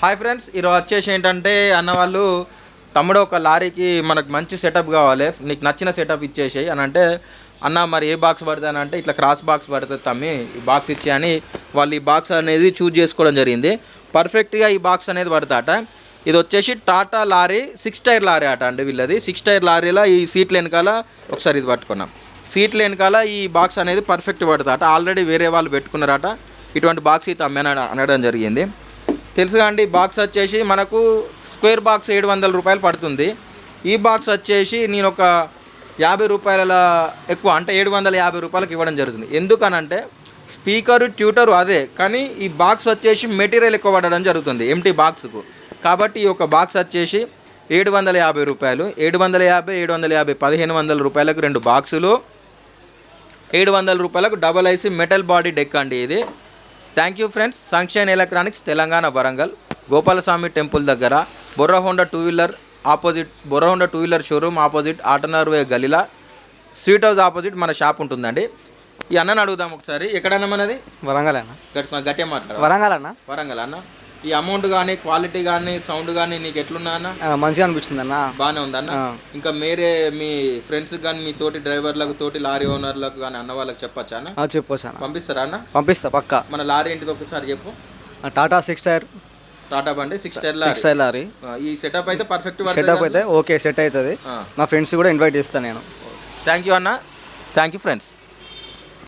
Hi friends, ఈరోజు వచ్చేసి ఏంటంటే అన్న వాళ్ళు తమ్ముడు ఒక లారీకి మనకు మంచి సెటప్ కావాలి, నీకు నచ్చిన సెటప్ ఇచ్చేసేయి అని అంటే, అన్న మరి ఏ బాక్స్ పడుతుంది అంటే ఇట్లా క్రాస్ బాక్స్ పడుతుంది తమ్మి, ఈ బాక్స్ ఇచ్చే అని వాళ్ళు ఈ బాక్స్ అనేది చూజ్ చేసుకోవడం జరిగింది. పర్ఫెక్ట్గా ఈ బాక్స్ అనేది పడతాట. ఇది వచ్చేసి టాటా లారీ 6 టైర్ లారీ అట అండి వీళ్ళది. 6 టైర్ లారీలో ఈ సీట్ల వెనకాల ఒకసారి ఇది పట్టుకున్నాం, సీట్ల వెనకాల ఈ బాక్స్ అనేది పర్ఫెక్ట్ పడుతుందట. ఆల్రెడీ వేరే వాళ్ళు పెట్టుకున్నారట, ఇటువంటి బాక్స్ అయితే అనడం జరిగింది. తెలుసుగా అండి, బాక్స్ వచ్చేసి మనకు స్క్వేర్ బాక్స్ 700 రూపాయలు పడుతుంది. ఈ బాక్స్ వచ్చేసి నేను ఒక 50 రూపాయల ఎక్కువ అంటే 750 రూపాయలకు ఇవ్వడం జరుగుతుంది. ఎందుకనంటే స్పీకరు ట్యూటరు అదే, కానీ ఈ బాక్స్ వచ్చేసి మెటీరియల్ ఎక్కువ పడడం జరుగుతుంది ఎంటీ బాక్స్కు. కాబట్టి ఈ యొక్క బాక్స్ వచ్చేసి 750 రూపాయలు. 750 1500 రూపాయలకు 2 బాక్సులు, 700 రూపాయలకు double IC metal body deck అండి ఇది. Thank you friends. Sunshine electronics, Telangana, Warangal, Gopalaswamy temple దగ్గర, Borra Honda two wheeler showroom opposite ఆటనర్ వే గలీలా, స్వీట్ హౌస్ ఆపోజిట్ మన షాప్ ఉంటుందండి. ఈ అన్నని అడుగుదాం ఒకసారి, ఎక్కడన్నా మనది? వరంగల్ అన్న. గట్టిగా మాట్లాడు. వరంగల్ అన్న. ఈ అమౌంట్ కానీ క్వాలిటీ కానీ సౌండ్ కానీ నీకు ఎట్లున్నా అన్న? మంచిగా అనిపించింది అన్న. బాగానే ఉందన్న. ఇంకా మీరే మీ ఫ్రెండ్స్ కానీ మీ తోటి డ్రైవర్లకు, తోటి లారీ ఓనర్లకు కానీ అన్న వాళ్ళకి చెప్పచ్చా అన్న? చెప్పొచ్చు అన్న. పంపిస్తారా అన్న? పంపిస్తా పక్కా. మన లారీ ఏంటిది ఒకసారి చెప్పు. టాటా 6 టైర్, టాటా బండి 6 టైర్ లారీ. ఈ సెటప్ అయితే పర్ఫెక్ట్ సెటప్ అయితే ఓకే, సెట్ అవుతుంది. మా ఫ్రెండ్స్ కూడా ఇన్వైట్ చేస్తాను నేను. థ్యాంక్ యూ అన్న. Thank you friends.